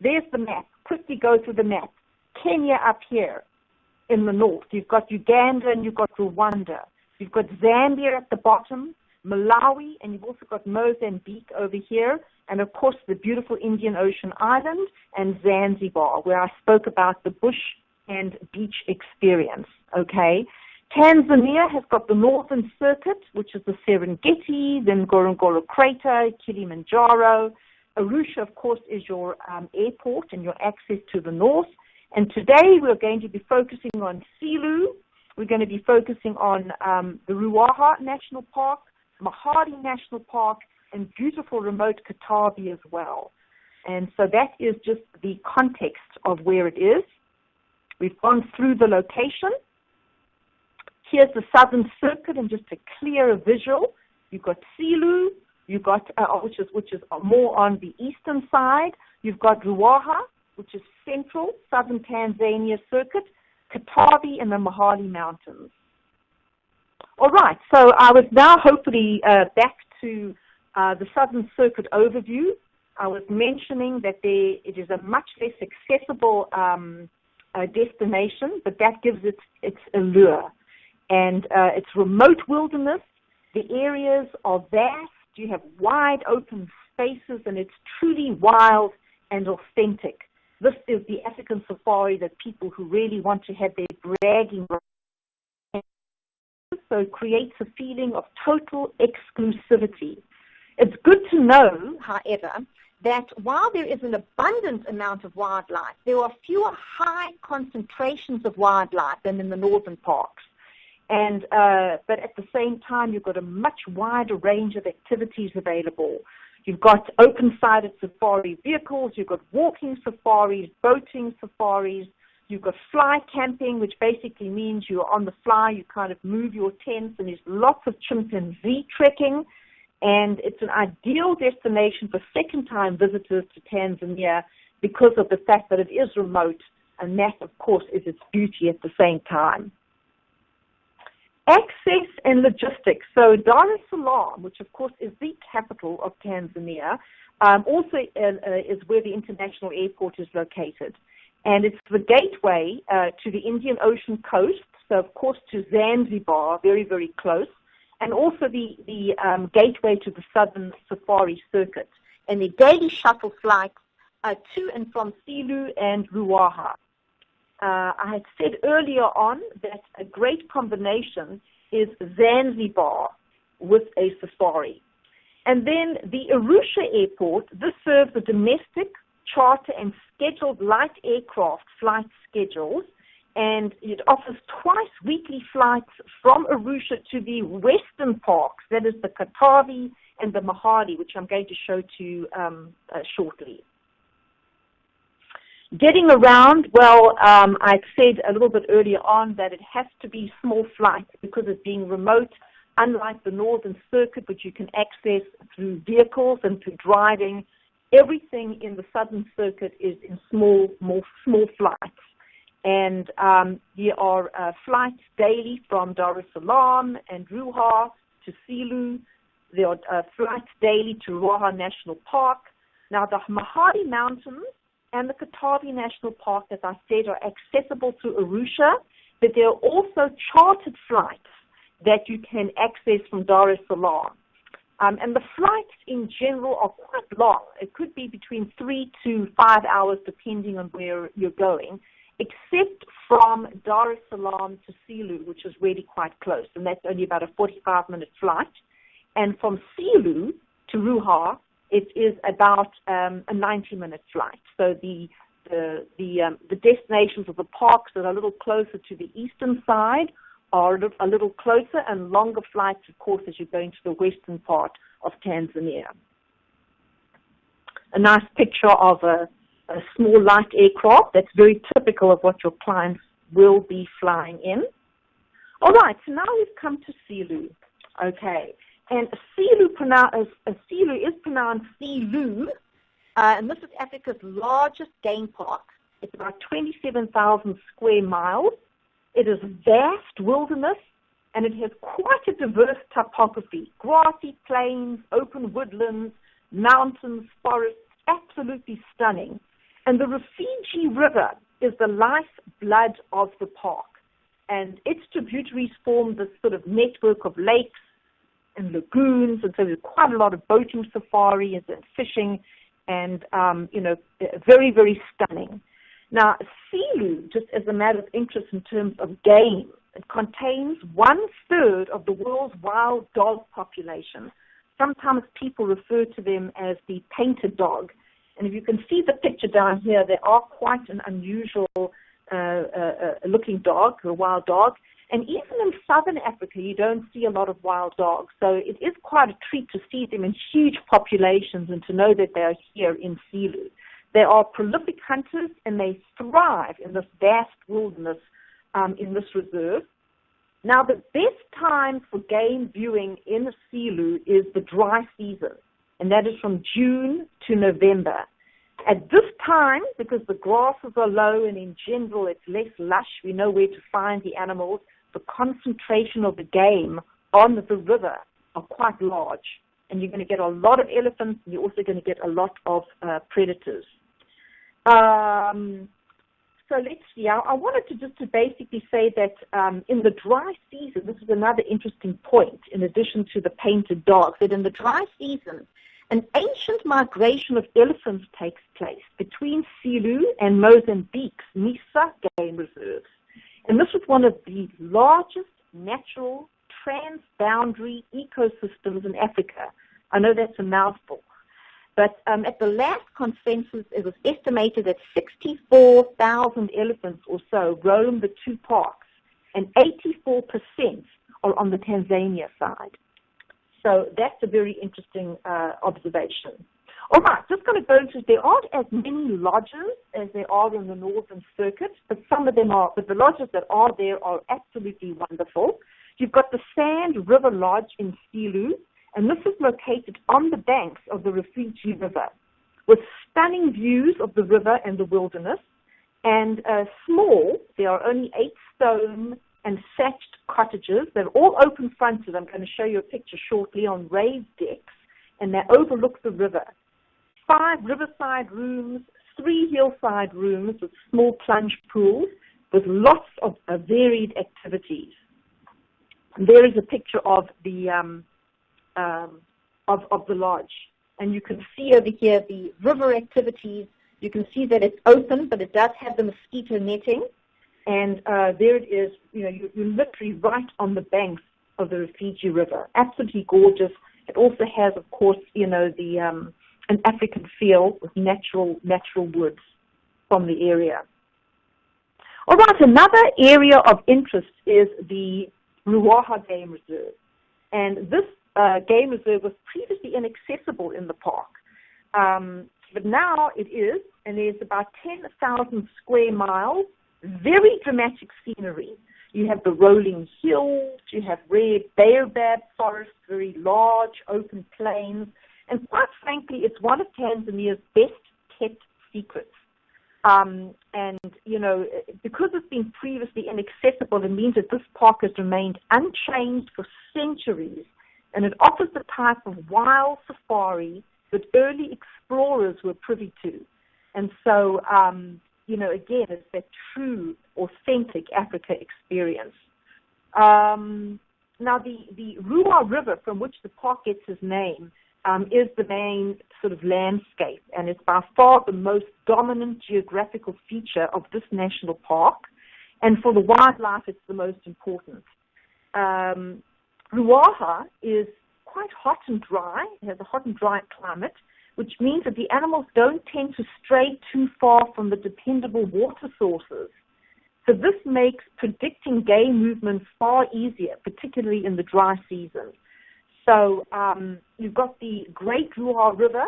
There's the map. Quickly go through the map. Kenya up here in the north. You've got Uganda and you've got Rwanda. You've got Zambia at the bottom, Malawi, and you've also got Mozambique over here, and of course the beautiful Indian Ocean island and Zanzibar, where I spoke about the bush and beach experience, okay? Tanzania has got the Northern Circuit, which is the Serengeti, then Ngorongoro Crater, Kilimanjaro. Arusha, of course, is your airport and your access to the north. And today we're going to be focusing on Silu. We're going to be focusing on the Ruaha National Park, Mahadi National Park, and beautiful remote Katabi as well. And so that is just the context of where it is. We've gone through the location. Here's the Southern Circuit, and just a clearer visual. You've got Silu, you've got which is more on the eastern side. You've got Ruaha, which is central, southern Tanzania Circuit, Katabi, and the Mahadi Mountains. All right, so I was now hopefully back to the Southern Circuit overview. I was mentioning that it is a much less accessible destination, but that gives it its allure. And it's remote wilderness. The areas are vast. You have wide open spaces, and it's truly wild and authentic. This is the African safari that people who really want to have their bragging rights. So it creates a feeling of total exclusivity. It's good to know, however, that while there is an abundant amount of wildlife, there are fewer high concentrations of wildlife than in the northern parks. And but at the same time, you've got a much wider range of activities available. You've got open-sided safari vehicles, you've got walking safaris, boating safaris, you've got fly camping, which basically means you're on the fly, you kind of move your tents, and there's lots of chimpanzee trekking. And it's an ideal destination for second-time visitors to Tanzania because of the fact that it is remote, and that, of course, is its beauty at the same time. Access and logistics. So Dar es Salaam, which of course is the capital of Tanzania, also is where the international airport is located. And it's the gateway to the Indian Ocean coast, so of course to Zanzibar, very, very close, and also the gateway to the Southern Safari Circuit. And the daily shuttle flights to and from Silu and Ruaha. I had said earlier on that a great combination is Zanzibar with a safari. And then the Arusha Airport, this serves the domestic, charter, and scheduled light aircraft flight schedules, and it offers twice weekly flights from Arusha to the western parks, that is the Katabi and the Mahadi, which I'm going to show to you shortly. Getting around, well, I said a little bit earlier on that it has to be small flights because it's being remote, unlike the Northern Circuit, which you can access through vehicles and through driving. Everything in the Southern Circuit is in small flights. And there are flights daily from Dar es Salaam and Ruaha to Silu. There are flights daily to Ruaha National Park. Now, the Mahadi Mountains and the Katabi National Park, as I said, are accessible through Arusha, but there are also chartered flights that you can access from Dar es Salaam. And the flights in general are quite long. It could be between 3 to 5 hours, depending on where you're going, except from Dar es Salaam to Silu, which is really quite close, and that's only about a 45-minute flight. And from Silu to Ruaha, it is about a 90-minute flight. So the destinations of the parks that are a little closer to the eastern side are a little closer, and longer flights, of course, as you're going to the western part of Tanzania. A nice picture of a small light aircraft that's very typical of what your clients will be flying in. All right, so now we've come to Silu. Okay. And Silu is pronounced Silu, and this is Africa's largest game park. It's about 27,000 square miles. It is vast wilderness, and it has quite a diverse topography. Grassy plains, open woodlands, mountains, forests, absolutely stunning. And the Rufiji River is the lifeblood of the park. And its tributaries form this sort of network of lakes and lagoons, and so there's quite a lot of boating safaris and fishing, and, very, very stunning. Now, Seelu, just as a matter of interest in terms of game, it contains 1/3 of the world's wild dog population. Sometimes people refer to them as the painted dog. And if you can see the picture down here, they are quite an unusual looking dog, a wild dog. And even in southern Africa, you don't see a lot of wild dogs. So it is quite a treat to see them in huge populations and to know that they are here in Seelu. They are prolific hunters, and they thrive in this vast wilderness in this reserve. Now, the best time for game viewing in Seelu is the dry season, and that is from June to November. At this time, because the grasses are low and in general it's less lush, we know where to find the animals, the concentration of the game on the river are quite large. And you're going to get a lot of elephants, and you're also going to get a lot of predators. So let's see. I wanted to basically say that in the dry season, this is another interesting point, in addition to the painted dogs, that in the dry season, an ancient migration of elephants takes place between Seelu and Mozambique's Nisa game reserves. And this was one of the largest natural transboundary ecosystems in Africa. I know that's a mouthful. But at the last consensus, it was estimated that 64,000 elephants or so roam the two parks, and 84% are on the Tanzania side. So that's a very interesting observation. All right, just going to go into, there aren't as many lodges as there are in the Northern Circuit, but some of them are, but the lodges that are there are absolutely wonderful. You've got the Sand River Lodge in Seelu, and this is located on the banks of the Rufiji River, with stunning views of the river and the wilderness, and small, there are only 8 stone and thatched cottages. They're all open-fronted. I'm going to show you a picture shortly, on raised decks, and they overlook the river. 5 riverside rooms, 3 hillside rooms with small plunge pools, with lots of varied activities. And there is a picture of the lodge, and you can see over here the river activities. You can see that it's open, but it does have the mosquito netting, and there it is. You're literally right on the banks of the Rufiji River. Absolutely gorgeous. It also has, of course, an African feel with natural woods from the area. All right, another area of interest is the Ruaha Game Reserve, and this game reserve was previously inaccessible in the park, but now it is, and there's about 10,000 square miles, very dramatic scenery. You have the rolling hills, you have rare baobab forests, very large open plains, and quite frankly, it's one of Tanzania's best kept secrets. Because it's been previously inaccessible, it means that this park has remained unchanged for centuries, and it offers the type of wild safari that early explorers were privy to. And so, again, it's that true, authentic Africa experience. Now, the Ruaha River, from which the park gets its name, is the main sort of landscape, and it's by far the most dominant geographical feature of this national park. And for the wildlife, it's the most important. Ruaha is quite hot and dry. It has a hot and dry climate, which means that the animals don't tend to stray too far from the dependable water sources. So this makes predicting game movements far easier, particularly in the dry season. So you've got the Great Ruaha River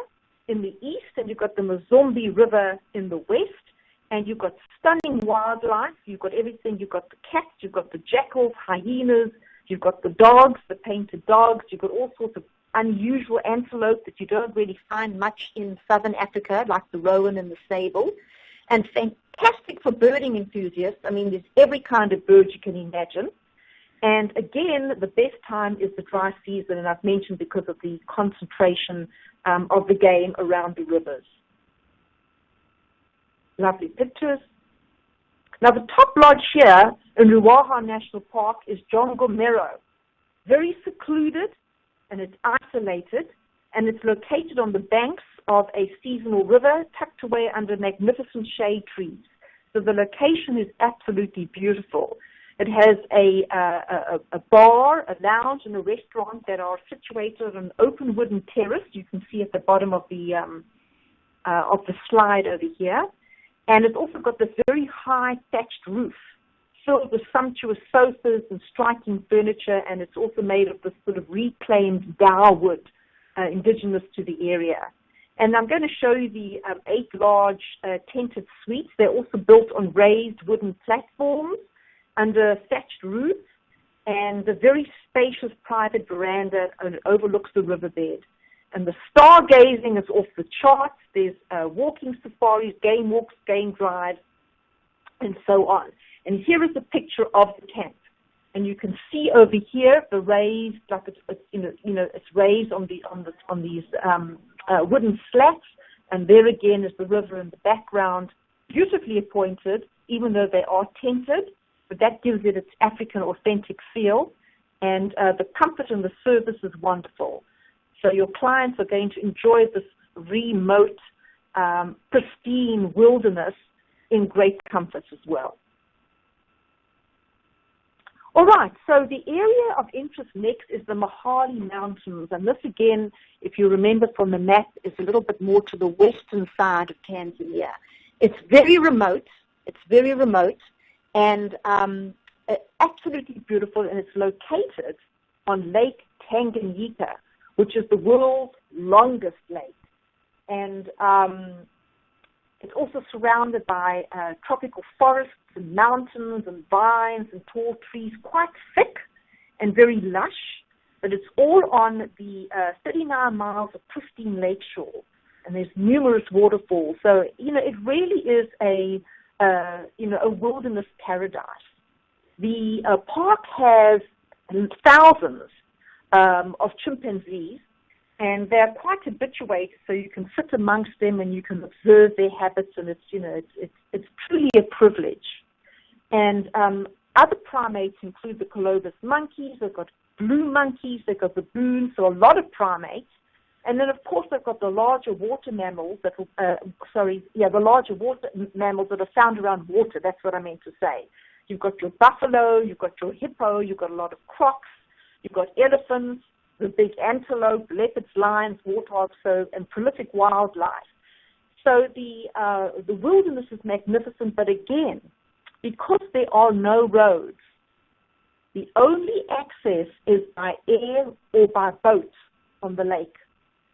in the east, and you've got the Mozambique River in the west, and you've got stunning wildlife. You've got everything. You've got the cats, you've got the jackals, hyenas, you've got the dogs, the painted dogs. You've got all sorts of unusual antelope that you don't really find much in southern Africa, like the rowan and the sable. And fantastic for birding enthusiasts. I mean, there's every kind of bird you can imagine. And again, the best time is the dry season, and I've mentioned because of the concentration of the game around the rivers. Lovely pictures. Now, the top lodge here in Ruaha National Park is Jongo Mero. Very secluded, and it's isolated, and it's located on the banks of a seasonal river tucked away under magnificent shade trees. So the location is absolutely beautiful. It has a bar, a lounge, and a restaurant that are situated on an open wooden terrace. You can see at the bottom of the slide over here. And it's also got this very high thatched roof filled with sumptuous sofas and striking furniture, and it's also made of this sort of reclaimed dow wood indigenous to the area. And I'm going to show you the 8 large tented suites. They're also built on raised wooden platforms under thatched roofs, and a very spacious private veranda overlooks the riverbed. And the stargazing is off the charts. There's walking safaris, game walks, game drives, and so on. And here is a picture of the camp. And you can see over here the raised, like it's raised on these wooden slats. And there again is the river in the background, beautifully appointed, even though they are tented. But that gives it its African authentic feel. And the comfort and the service is wonderful. So your clients are going to enjoy this remote, pristine wilderness in great comfort as well. All right, so the area of interest next is the Mahale Mountains. And this, again, if you remember from the map, is a little bit more to the western side of Tanzania. It's very remote. And absolutely beautiful, and it's located on Lake Tanganyika, which is the world's longest lake. And it's also surrounded by tropical forests and mountains and vines and tall trees, quite thick and very lush. But it's all on the 39 miles of pristine lakeshore, and there's numerous waterfalls. So, it really is a wilderness paradise. The park has thousands of chimpanzees, and they're quite habituated, so you can sit amongst them and you can observe their habits, and it's truly a privilege. And other primates include the colobus monkeys. They've got blue monkeys, they've got baboons, so a lot of primates. And then, of course, they've got the larger water mammals that are found around water. That's what I meant to say. You've got your buffalo, you've got your hippo, you've got a lot of crocs, you've got elephants, the big antelope, leopards, lions, warthogs, and prolific wildlife. So the wilderness is magnificent, but again, because there are no roads, the only access is by air or by boat on the lake.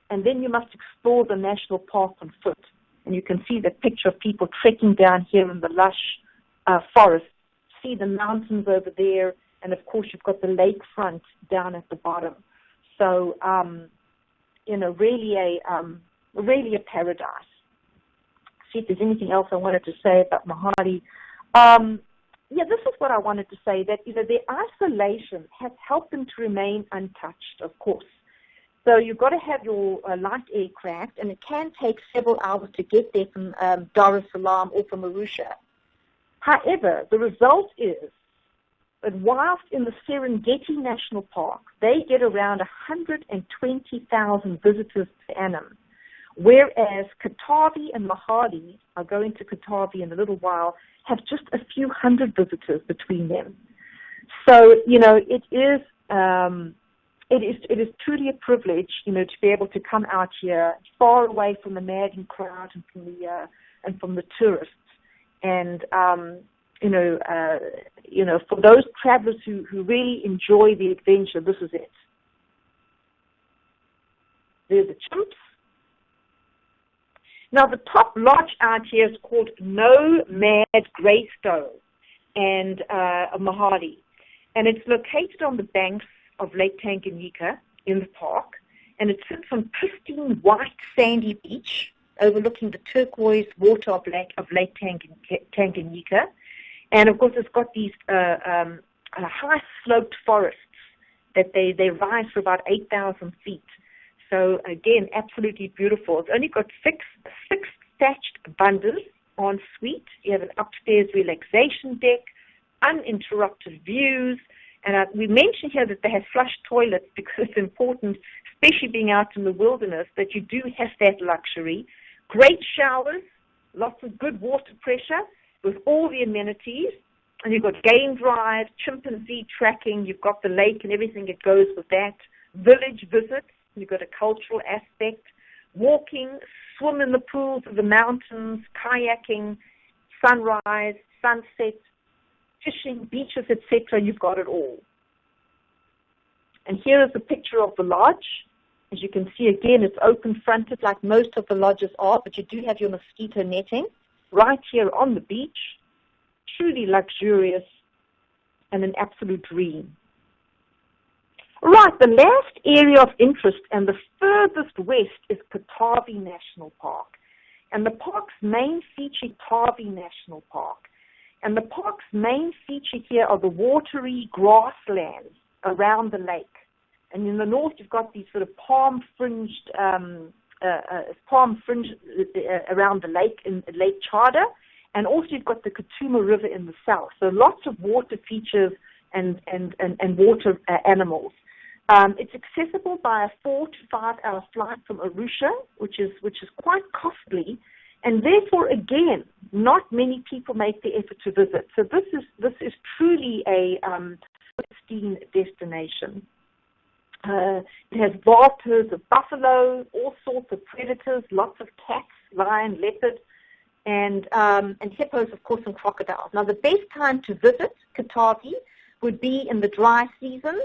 And then you must explore the national park on foot. And you can see the picture of people trekking down here in the lush forest. See the mountains over there, and of course you've got the lakefront down at the bottom. So, really a paradise. See if there's anything else I wanted to say about Mahale. This is what I wanted to say, that, their isolation has helped them to remain untouched, of course. So you've got to have your light aircraft, and it can take several hours to get there from Dar es Salaam or from Arusha. However, the result is that whilst in the Serengeti National Park, they get around 120,000 visitors per annum, whereas Katavi and Mahale, I'll go into Katavi in a little while, have just a few hundred visitors between them. So, it is truly a privilege, to be able to come out here far away from the nagging crowd and from the tourists. And, for those travelers who really enjoy the adventure, this is it. There's the chimps. Now, the top lodge out here is called Nomad Greystone and Mahale. And it's located on the banks of Lake Tanganyika in the park. And it sits on pristine white sandy beach overlooking the turquoise water of Lake Tanganyika. And, of course, it's got these high-sloped forests that they rise for about 8,000 feet. So, again, absolutely beautiful. It's only got six thatched bundas en suite. You have an upstairs relaxation deck, uninterrupted views. And we mentioned here that they have flush toilets because it's important, especially being out in the wilderness, that you do have that luxury. Great showers, lots of good water pressure with all the amenities. And you've got game drive, chimpanzee tracking, you've got the lake and everything that goes with that. Village visits, you've got a cultural aspect. Walking, swim in the pools of the mountains, kayaking, sunrise, sunset, fishing, beaches, etc. You've got it all. And here is a picture of the lodge. As you can see, again, it's open-fronted like most of the lodges are, but you do have your mosquito netting right here on the beach. Truly luxurious and an absolute dream. Right, the last area of interest and the furthest west is Katavi National Park. And the park's main feature, Katavi National Park. And the park's main feature here are the watery grasslands around the lake. And in the north, you've got these sort of palm-fringed around the lake, in Lake Chada. And also you've got the Katuma River in the south. So lots of water features and water animals. It's accessible by a 4 to 5 hour flight from Arusha, which is quite costly, and therefore again, not many people make the effort to visit. So this is truly a pristine destination. It has vast herds of buffalo, all sorts of predators, lots of cats, lion, leopard, and hippos, of course, and crocodiles. Now, the best time to visit Katavi would be in the dry season,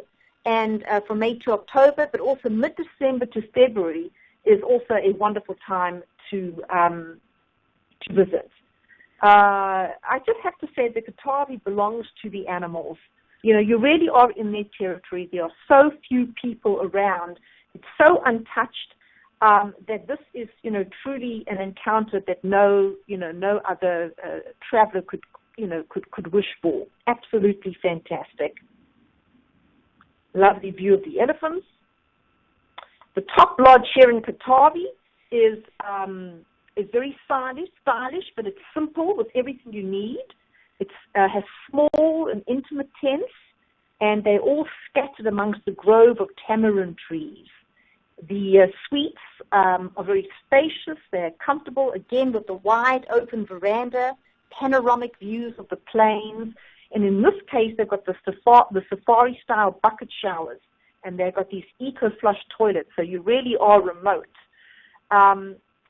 and from May to October, but also mid-December to February is also a wonderful time to visit. I just have to say that Katavi belongs to the animals. You know, you really are in their territory. There are so few people around. It's so untouched that this is, truly an encounter that no other traveler could wish for. Absolutely fantastic. Lovely view of the elephants. The top lodge here in Katavi is very stylish, but it's simple with everything you need. It has small and intimate tents, and they're all scattered amongst the grove of tamarind trees. The suites are very spacious. They're comfortable, again, with the wide open veranda, panoramic views of the plains. And in this case, they've got the safari-style bucket showers, and they've got these eco-flush toilets, so you really are remote.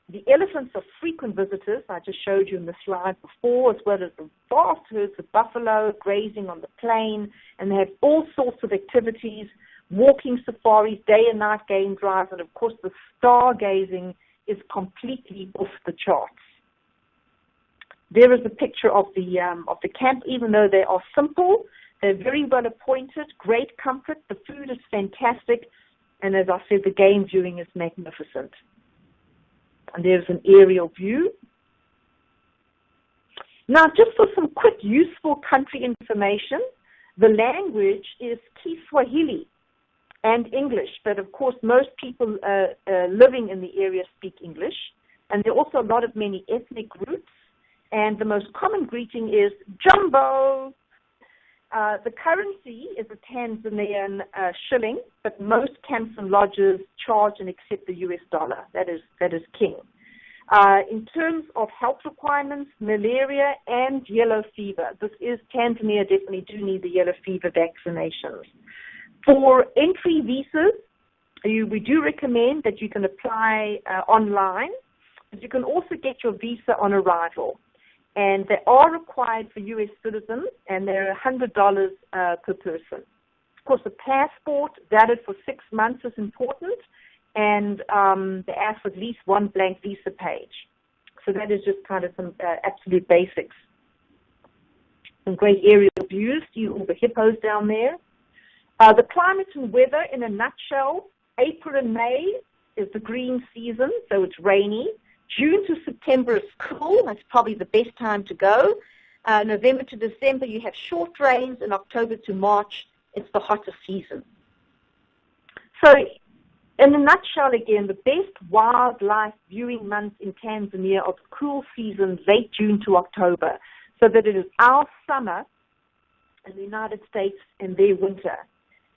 The elephants are frequent visitors, I just showed you in the slide before, as well as the vast herds of buffalo grazing on the plain, and they have all sorts of activities, walking safaris, day and night game drives, and of course the stargazing is completely off the charts. There is a picture of the camp. Even though they are simple, they're very well appointed, great comfort, the food is fantastic, and as I said, the game viewing is magnificent. And there's an aerial view. Now, just for some quick, useful country information, the language is Kiswahili and English, but of course most people living in the area speak English, and there are also many ethnic groups, and the most common greeting is Jumbo. The currency is a Tanzanian shilling, but most camps and lodges charge and accept the US dollar. That is king. In terms of health requirements, malaria and yellow fever. Tanzania definitely do need the yellow fever vaccinations. For entry visas, we do recommend that you can apply online, but you can also get your visa on arrival. And they are required for U.S. citizens, and they're $100 per person. Of course, a passport valid for 6 months is important, and they ask for at least one blank visa page. So that is just kind of some absolute basics. Some great aerial views. You all the hippos down there. The climate and weather, in a nutshell, April and May is the green season, so it's rainy. June to September is cool. That's probably the best time to go. November to December, you have short rains, and October to March, it's the hottest season. So in a nutshell, again, the best wildlife viewing months in Tanzania are the cool season, late June to October, so that it is our summer in the United States and their winter.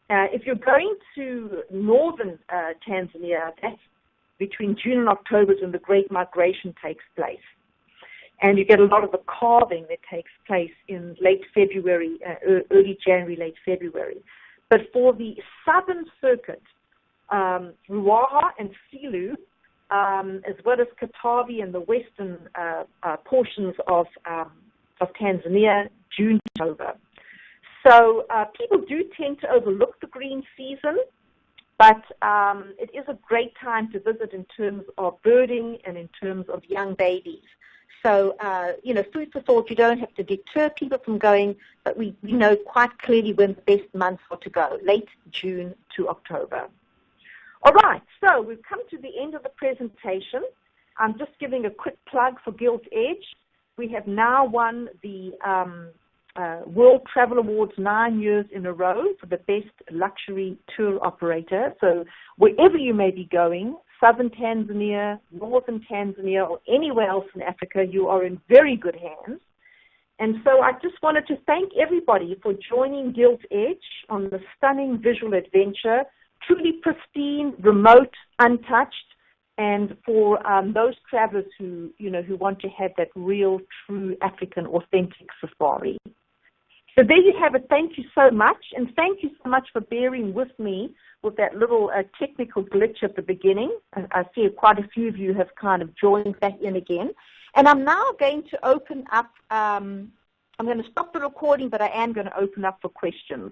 If you're going to northern Tanzania, that's between June and October is when the Great Migration takes place. And you get a lot of the calving that takes place in late February, early January, late February. But for the Southern Circuit, Ruaha and Silu, as well as Katavi and the western portions of Tanzania, June to October. So people do tend to overlook the green season, but it is a great time to visit in terms of birding and in terms of young babies. So, food for thought, you don't have to deter people from going, but we know quite clearly when the best months are to go, late June to October. All right, so we've come to the end of the presentation. I'm just giving a quick plug for Giltedge. We have now won the World Travel Awards 9 years in a row for the best luxury tour operator. So wherever you may be going, southern Tanzania, northern Tanzania, or anywhere else in Africa, you are in very good hands. And so I just wanted to thank everybody for joining Giltedge on the stunning visual adventure, truly pristine, remote, untouched, and for those travelers who want to have that real, true African, authentic safari. So there you have it. Thank you so much, and thank you so much for bearing with me with that little technical glitch at the beginning. I see quite a few of you have kind of joined back in again. And I'm now going to open up, I'm going to stop the recording, but I am going to open up for questions.